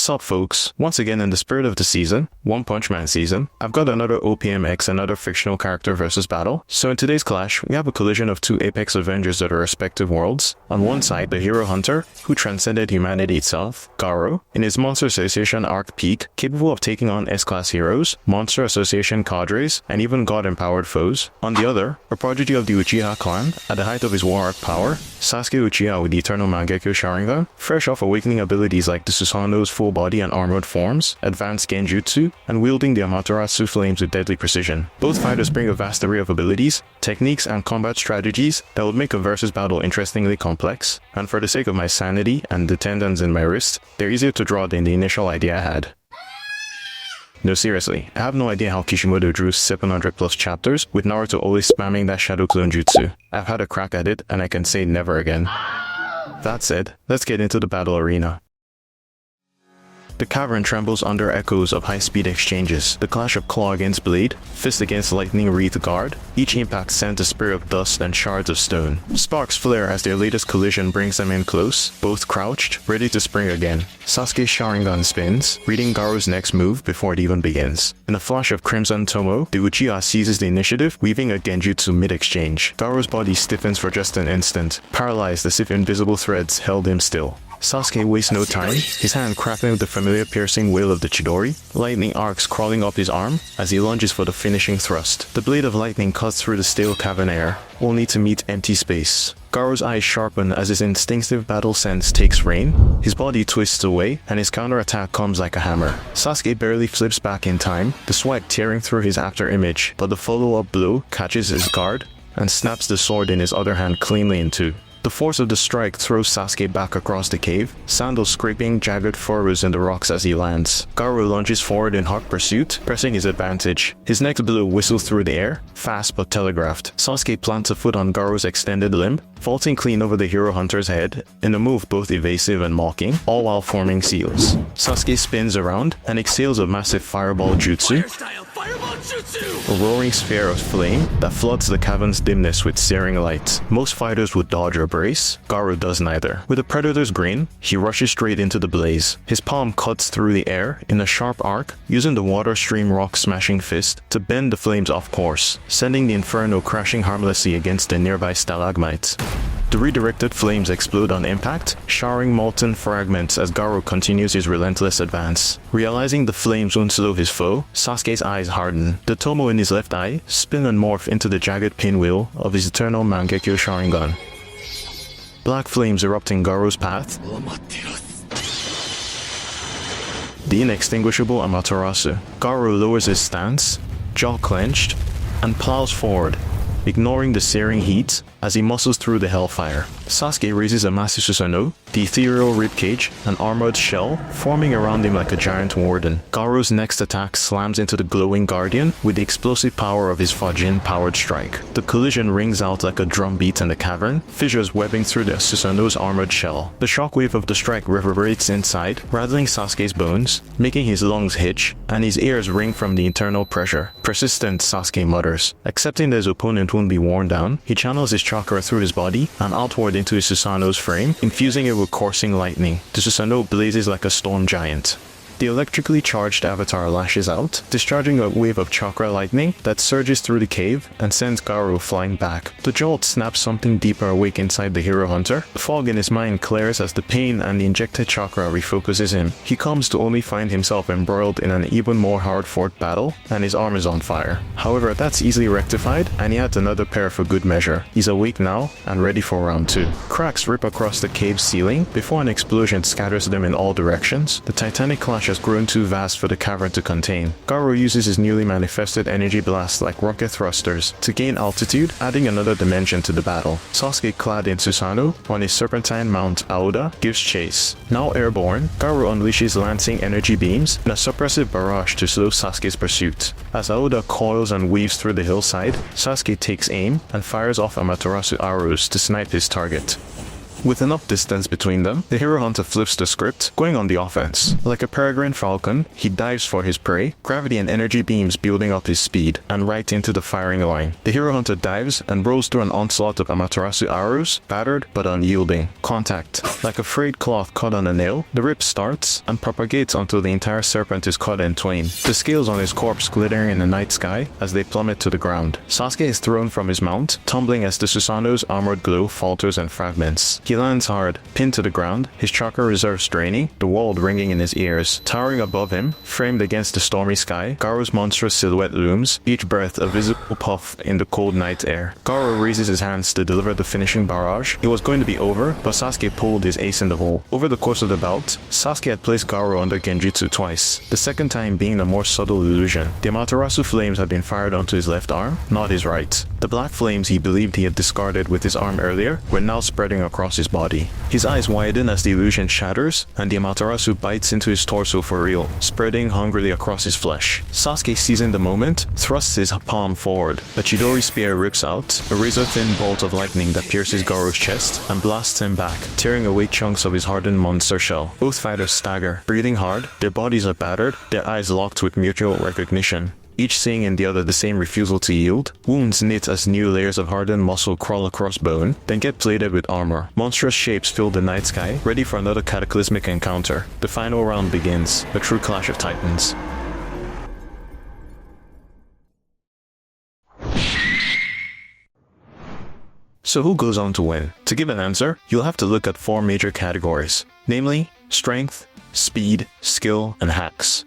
Sup folks, once again in the spirit of the season, One Punch Man season, I've got another OPMX, another fictional character versus battle. So in today's clash, we have a collision of two apex avengers of their respective worlds. On one side, the hero hunter, who transcended humanity itself, Garou, in his Monster Association arc peak, capable of taking on S-class heroes, Monster Association cadres, and even god-empowered foes. On the other, a prodigy of the Uchiha clan, at the height of his war arc power, Sasuke Uchiha with the eternal Mangekyo Sharingan, fresh off awakening abilities like the Susanoo's full body and armored forms, advanced genjutsu, and wielding the Amaterasu flames with deadly precision. Both fighters bring a vast array of abilities, techniques, and combat strategies that would make a versus battle interestingly complex, and for the sake of my sanity and the tendons in my wrist, they're easier to draw than the initial idea I had. No, seriously, I have no idea how Kishimoto drew 700 plus chapters with Naruto always spamming that shadow clone jutsu. I've had a crack at it and I can say never again. That said, let's get into the battle arena. The cavern trembles under echoes of high-speed exchanges. The clash of claw against blade, fist against lightning wreathed guard. Each impact sends a spear of dust and shards of stone. Sparks flare as their latest collision brings them in close, both crouched, ready to spring again. Sasuke's Sharingan spins, reading Garou's next move before it even begins. In a flash of Crimson Tomo, the Uchiha seizes the initiative, weaving a genjutsu mid-exchange. Garou's body stiffens for just an instant, paralyzed as if invisible threads held him still. Sasuke wastes no time, his hand crackling with the familiar piercing wail of the Chidori, lightning arcs crawling up his arm as he lunges for the finishing thrust. The blade of lightning cuts through the stale cavern air, only to meet empty space. Garou's eyes sharpen as his instinctive battle sense takes reign, his body twists away, and his counterattack comes like a hammer. Sasuke barely flips back in time, the swipe tearing through his after image, but the follow-up blow catches his guard and snaps the sword in his other hand cleanly in two. The force of the strike throws Sasuke back across the cave, sandals scraping jagged furrows in the rocks as he lands. Garou lunges forward in hot pursuit, pressing his advantage. His next blow whistles through the air, fast but telegraphed. Sasuke plants a foot on Garou's extended limb, vaulting clean over the hero hunter's head, in a move both evasive and mocking, all while forming seals. Sasuke spins around and exhales a massive fireball jutsu, a roaring sphere of flame that floods the cavern's dimness with searing light. Most fighters would dodge or brace, Garou does neither. With a predator's grin, he rushes straight into the blaze. His palm cuts through the air in a sharp arc, using the water stream rock smashing fist to bend the flames off course, sending the inferno crashing harmlessly against the nearby stalagmites. The redirected flames explode on impact, showering molten fragments as Garou continues his relentless advance. Realizing the flames won't slow his foe, Sasuke's eyes harden. The Tomo in his left eye spin and morph into the jagged pinwheel of his eternal Mangekyo Sharingan. Black flames erupt in Garou's path. The inextinguishable Amaterasu. Garou lowers his stance, jaw clenched, and plows forward, ignoring the searing heat as he muscles through the hellfire. Sasuke raises a massive Susanoo, the ethereal ribcage, an armored shell, forming around him like a giant warden. Garou's next attack slams into the glowing guardian with the explosive power of his Fajin-powered strike. The collision rings out like a drum beat in the cavern, fissures webbing through the Susanoo's armored shell. The shockwave of the strike reverberates inside, rattling Sasuke's bones, making his lungs hitch, and his ears ring from the internal pressure. Persistent, Sasuke mutters. Accepting that his opponent won't be worn down, he channels his chakra through his body and outward into his Susanoo's frame, infusing it with coursing lightning. The Susanoo blazes like a storm giant. The electrically charged avatar lashes out, discharging a wave of chakra lightning that surges through the cave and sends Garou flying back. The jolt snaps something deeper awake inside the hero hunter. The fog in his mind clears as the pain and the injected chakra refocuses him. He comes to only find himself embroiled in an even more hard-fought battle, and his arm is on fire. However, that's easily rectified, and he adds another pair for good measure. He's awake now and ready for round 2. Cracks rip across the cave's ceiling before an explosion scatters them in all directions. The titanic clash has grown too vast for the cavern to contain. Garou uses his newly manifested energy blasts like rocket thrusters to gain altitude, adding another dimension to the battle. Sasuke, clad in Susanoo on his serpentine mount Aoda, gives chase. Now airborne, Garou unleashes lancing energy beams in a suppressive barrage to slow Sasuke's pursuit. As Aoda coils and weaves through the hillside, Sasuke takes aim and fires off Amaterasu arrows to snipe his target. With enough distance between them, the hero hunter flips the script, going on the offense. Like a peregrine falcon, he dives for his prey, gravity and energy beams building up his speed, and right into the firing line. The hero hunter dives and rolls through an onslaught of Amaterasu arrows, battered but unyielding. Contact. Like a frayed cloth caught on a nail, the rip starts and propagates until the entire serpent is cut in twain. The scales on his corpse glittering in the night sky as they plummet to the ground. Sasuke is thrown from his mount, tumbling as the Susanoo's armored glow falters and fragments. He lands hard, pinned to the ground, his chakra reserves draining, the world ringing in his ears. Towering above him, framed against the stormy sky, Garou's monstrous silhouette looms, each breath a visible puff in the cold night air. Garou raises his hands to deliver the finishing barrage. It was going to be over, but Sasuke pulled his ace in the hole. Over the course of the bout, Sasuke had placed Garou under genjutsu twice, the second time being a more subtle illusion. The Amaterasu flames had been fired onto his left arm, not his right. The black flames he believed he had discarded with his arm earlier were now spreading across his body. His eyes widen as the illusion shatters, and the Amaterasu bites into his torso for real, spreading hungrily across his flesh. Sasuke, seizing the moment, thrusts his palm forward. A Chidori spear rips out, a razor-thin bolt of lightning that pierces Garou's chest and blasts him back, tearing away chunks of his hardened monster shell. Both fighters stagger, breathing hard, their bodies are battered, their eyes locked with mutual recognition. Each seeing in the other the same refusal to yield. Wounds knit as new layers of hardened muscle crawl across bone, then get plated with armor. Monstrous shapes fill the night sky, ready for another cataclysmic encounter. The final round begins, a true clash of titans. So who goes on to win? To give an answer, you'll have to look at 4 major categories, namely strength, speed, skill, and hacks.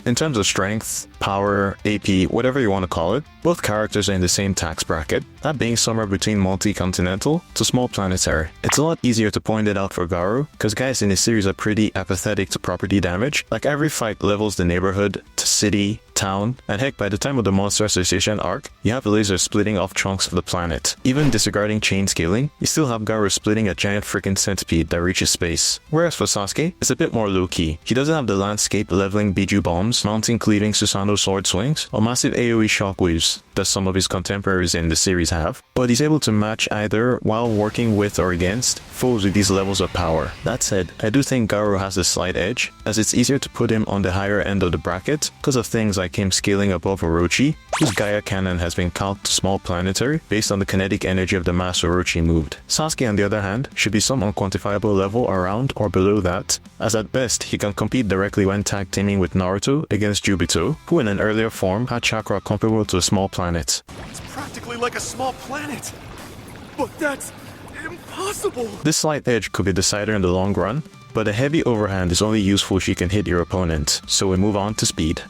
In terms of strength, power, AP, whatever you want to call it, both characters are in the same tax bracket, that being somewhere between multi-continental to small planetary. It's a lot easier to point it out for Garou, because guys in this series are pretty apathetic to property damage. Like every fight levels the neighborhood to city, town, and heck, by the time of the Monster Association arc, you have lasers splitting off chunks of the planet. Even disregarding chain scaling, you still have Garou splitting a giant freaking centipede that reaches space. Whereas for Sasuke, it's a bit more low-key. He doesn't have the landscape leveling Biju bombs, mountain cleaving Susanoo sword swings, or massive AoE shockwaves that some of his contemporaries in the series have, but he's able to match either while working with or against foes with these levels of power. That said, I do think Garou has a slight edge, as it's easier to put him on the higher end of the bracket because of things like him scaling above Orochi, whose Gaia cannon has been calced to small planetary based on the kinetic energy of the mass Orochi moved. Sasuke, on the other hand, should be some unquantifiable level around or below that, as at best he can compete directly when tag teaming with Naruto against Jubito, who in an earlier form had chakra comparable to a small planet. It's practically like a small planet, but that's impossible! This slight edge could be decided in the long run, but a heavy overhand is only useful if you can hit your opponent, so we move on to speed.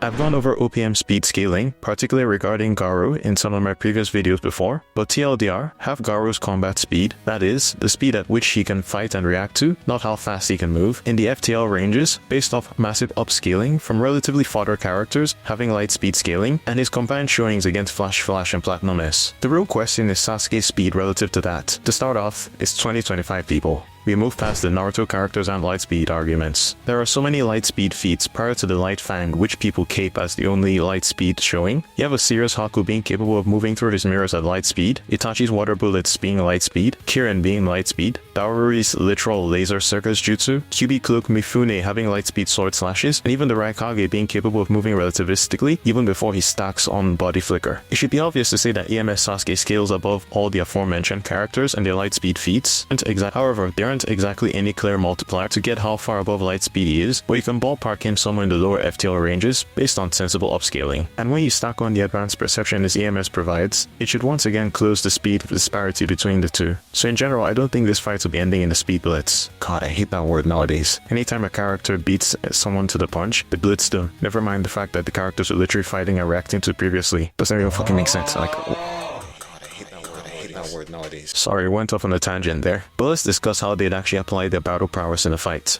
I've gone over OPM speed scaling, particularly regarding Garou in some of my previous videos before, but TLDR, have Garou's combat speed, that is, the speed at which he can fight and react to, not how fast he can move, in the FTL ranges based off massive upscaling from relatively fodder characters having light speed scaling, and his combined showings against Flash and Platinum S. The real question is Sasuke's speed relative to that. To start off, it's 20-25 people. We move past the Naruto characters and lightspeed arguments. There are so many lightspeed feats prior to the Light Fang which people cape as the only lightspeed showing. You have a serious Haku being capable of moving through his mirrors at lightspeed, Itachi's water bullets being lightspeed, Kirin being lightspeed, Daoruri's literal laser circus jutsu, Kyubi Cloak Mifune having lightspeed sword slashes, and even the Raikage being capable of moving relativistically even before he stacks on body flicker. It should be obvious to say that EMS Sasuke scales above all the aforementioned characters and their lightspeed feats. However, there aren't exactly any clear multiplier to get how far above lightspeed he is, but you can ballpark him somewhere in the lower FTL ranges based on sensible upscaling. And when you stack on the advanced perception his EMS provides, it should once again close the speed disparity between the two. So in general, I don't think this fight will be ending in a speed blitz. God, I hate that word nowadays. Anytime a character beats someone to the punch, they blitz them. Never mind the fact that the characters are literally fighting and reacting to previously. Doesn't even fucking make sense. Like, word nowadays. Sorry, went off on a tangent there. But let's discuss how they'd actually apply their battle prowess in a fight.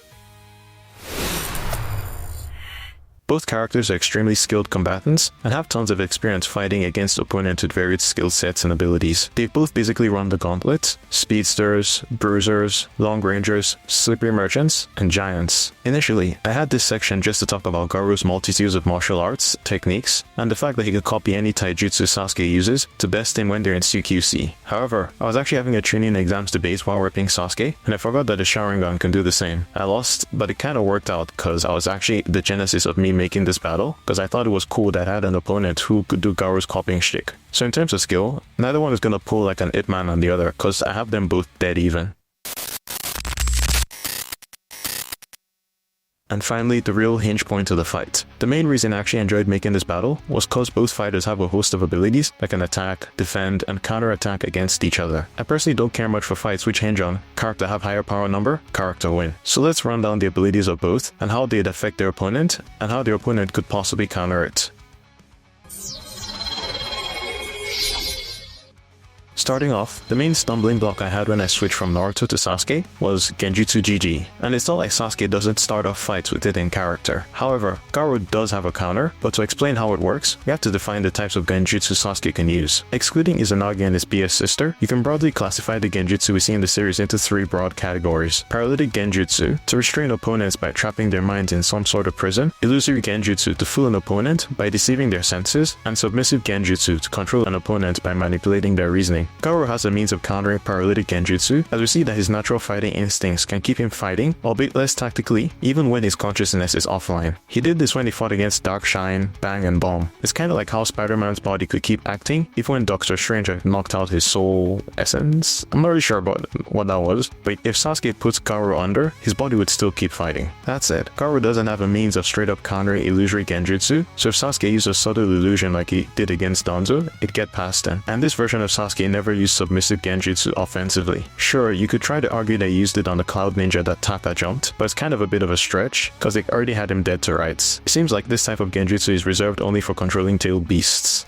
Both characters are extremely skilled combatants and have tons of experience fighting against opponents with varied skill sets and abilities. They've both basically run the gauntlet: speedsters, bruisers, long rangers, slippery merchants, and giants. Initially, I had this section just to talk about Garou's multitudes of martial arts, techniques, and the fact that he could copy any taijutsu Sasuke uses to best him when they're in CQC. However, I was actually having a training exams debate while ripping Sasuke, and I forgot that the Sharingan can do the same. I lost, but it kinda worked out because I was actually the genesis of me making this battle, because I thought it was cool that I had an opponent who could do Garou's copying shtick. So in terms of skill, neither one is gonna pull like an Ip Man on the other, because I have them both dead even. And finally, the real hinge point of the fight. The main reason I actually enjoyed making this battle was cause both fighters have a host of abilities that can attack, defend, and counter-attack against each other. I personally don't care much for fights which hinge on character have higher power number, character win. So let's run down the abilities of both, and how they'd affect their opponent, and how their opponent could possibly counter it. Starting off, the main stumbling block I had when I switched from Naruto to Sasuke was Genjutsu GG, and it's not like Sasuke doesn't start off fights with it in character. However, Garou does have a counter, but to explain how it works, we have to define the types of Genjutsu Sasuke can use. Excluding Izanagi and his BS sister, you can broadly classify the Genjutsu we see in the series into three broad categories: paralytic Genjutsu, to restrain opponents by trapping their minds in some sort of prison; illusory Genjutsu, to fool an opponent by deceiving their senses; and submissive Genjutsu, to control an opponent by manipulating their reasoning. Garou has a means of countering paralytic Genjutsu, as we see that his natural fighting instincts can keep him fighting, albeit less tactically, even when his consciousness is offline. He did this when he fought against Dark Shine, Bang, and Bomb. It's kinda like how Spider-Man's body could keep acting, even when Doctor Strange had knocked out his soul essence. I'm not really sure about what that was, but if Sasuke puts Garou under, his body would still keep fighting. That said, Garou doesn't have a means of straight up countering illusory Genjutsu, so if Sasuke used a subtle illusion like he did against Danzo, it'd get past him. And this version of Sasuke never used submissive Genjutsu offensively. Sure, you could try to argue they used it on the Cloud Ninja that Taka jumped, but it's kind of a bit of a stretch, cause they already had him dead to rights. It seems like this type of Genjutsu is reserved only for controlling tailed beasts.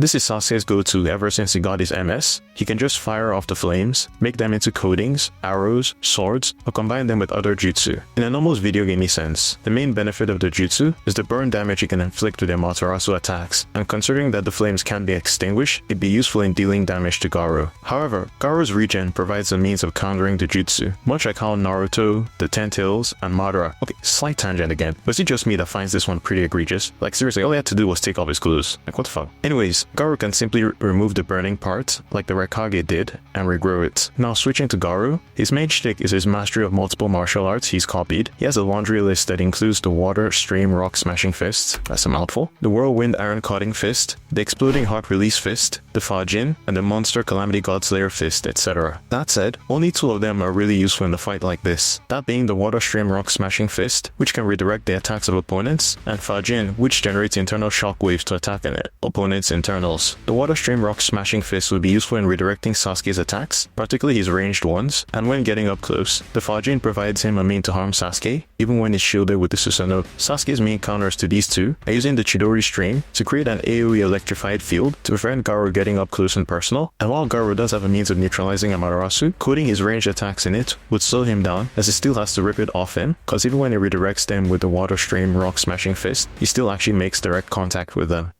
This is Sasuke's go-to ever since he got his MS. He can just fire off the flames, make them into coatings, arrows, swords, or combine them with other jutsu. In an almost video gamey sense, the main benefit of the jutsu is the burn damage he can inflict with their Matarasu attacks, and considering that the flames can be extinguished, it'd be useful in dealing damage to Garou. However, Garou's regen provides a means of countering the jutsu, much like how Naruto, the Ten Tails, and Madara. Okay, slight tangent again, but is it just me that finds this one pretty egregious? Like seriously, all he had to do was take off his clothes. Like what the fuck? Anyways, Garou can simply remove the burning part, like the Raikage did, and regrow it. Now switching to Garou, his main shtick is his mastery of multiple martial arts he's copied. He has a laundry list that includes the Water Stream Rock Smashing Fist, that's a mouthful, the Whirlwind Iron Cutting Fist, the Exploding Heart Release Fist, the Fajin, and the Monster Calamity Godslayer Fist, etc. That said, only two of them are really useful in a fight like this, that being the Water Stream Rock Smashing Fist, which can redirect the attacks of opponents, and Fajin, which generates internal shockwaves to attack an opponent's internals. The Water Stream Rock Smashing Fist would be useful in redirecting Sasuke's attacks, particularly his ranged ones, and when getting up close, the Fajin provides him a mean to harm Sasuke, even when he's shielded with the Susanoo. Sasuke's main counters to these two are using the Chidori Stream to create an AoE electrified field to prevent Garou getting up close and personal, and while Garou does have a means of neutralizing Amaterasu, coating his ranged attacks in it would slow him down, as he still has to rip it off him, cause even when he redirects them with the Water Stream Rock Smashing Fist, he still actually makes direct contact with them.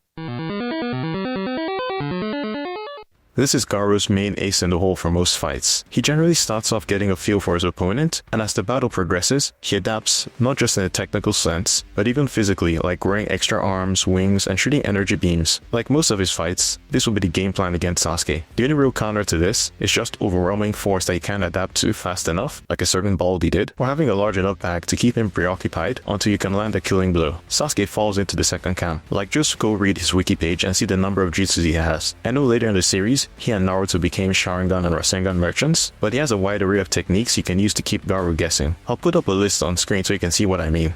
This is Garou's main ace in the hole for most fights. He generally starts off getting a feel for his opponent, and as the battle progresses, he adapts, not just in a technical sense, but even physically, like growing extra arms, wings, and shooting energy beams. Like most of his fights, this will be the game plan against Sasuke. The only real counter to this is just overwhelming force that he can't adapt to fast enough, like a certain Baldy did, or having a large enough bag to keep him preoccupied until you can land a killing blow. Sasuke falls into the second camp. Like just go read his wiki page and see the number of jutsus he has. I know later in the series, he and Naruto became Sharingan and Rasengan merchants, but he has a wide array of techniques he can use to keep Garou guessing. I'll put up a list on screen so you can see what I mean.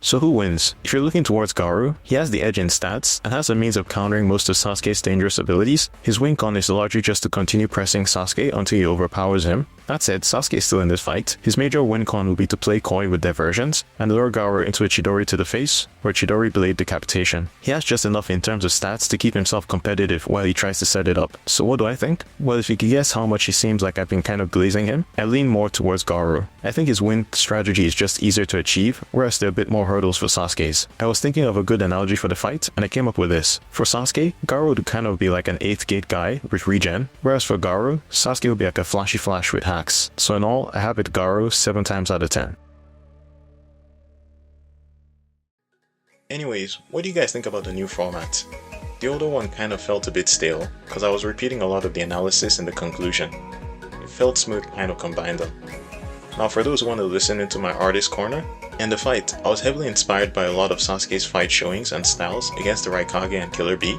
So who wins? If you're looking towards Garou, he has the edge in stats and has a means of countering most of Sasuke's dangerous abilities. His win con is largely just to continue pressing Sasuke until he overpowers him, That said, Sasuke is still in this fight. His major win con will be to play coy with their versions and lure Garou into a Chidori to the face or Chidori blade decapitation. He has just enough in terms of stats to keep himself competitive while he tries to set it up. So what do I think? Well, if you could guess how much he seems like I've been kind of glazing him, I lean more towards Garou. I think his win strategy is just easier to achieve, whereas there are a bit more hurdles for Sasuke's. I was thinking of a good analogy for the fight, and I came up with this. For Sasuke, Garou would kind of be like an 8th gate guy with regen, whereas for Garou, Sasuke would be like a flashy flash with hacks. So in all, I have it Garou 7 times out of 10. Anyways, what do you guys think about the new format? The older one kind of felt a bit stale, because I was repeating a lot of the analysis in the conclusion. It felt smooth kind of combined them. Now for those who want to listen into my artist corner, in the fight, I was heavily inspired by a lot of Sasuke's fight showings and styles against the Raikage and Killer Bee.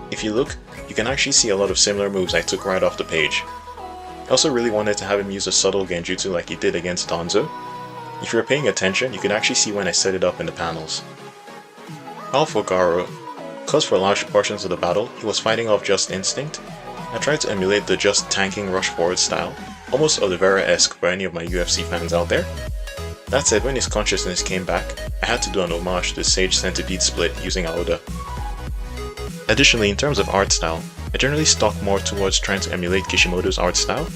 If you look, you can actually see a lot of similar moves I took right off the page. I also really wanted to have him use a subtle genjutsu like he did against Danzo. If you're paying attention, you can actually see when I set it up in the panels. While for Garou, because for large portions of the battle, he was fighting off just instinct, I tried to emulate the just tanking rush forward style, almost Oliveira-esque for any of my UFC fans out there. That said, when his consciousness came back, I had to do an homage to the Sage Centipede split using Aoda. Additionally, in terms of art style, I generally stalk more towards trying to emulate Kishimoto's art style.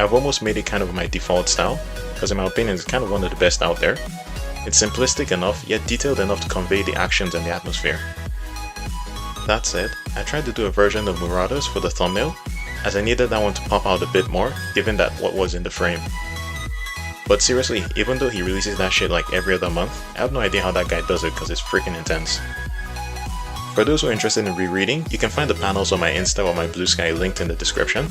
I've almost made it kind of my default style, because in my opinion it's kind of one of the best out there. It's simplistic enough, yet detailed enough to convey the actions and the atmosphere. That said, I tried to do a version of Murata's for the thumbnail, as I needed that one to pop out a bit more, given that what was in the frame. But seriously, even though he releases that shit like every other month, I have no idea how that guy does it because it's freaking intense. For those who are interested in rereading, you can find the panels on my Insta or my Blue Sky linked in the description.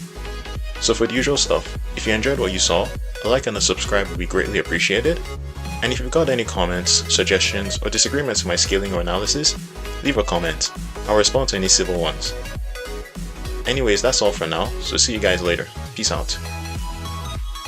So for the usual stuff, if you enjoyed what you saw, a like and a subscribe would be greatly appreciated. And if you've got any comments, suggestions, or disagreements with my scaling or analysis, leave a comment. I'll respond to any civil ones. Anyways, that's all for now, so see you guys later. Peace out.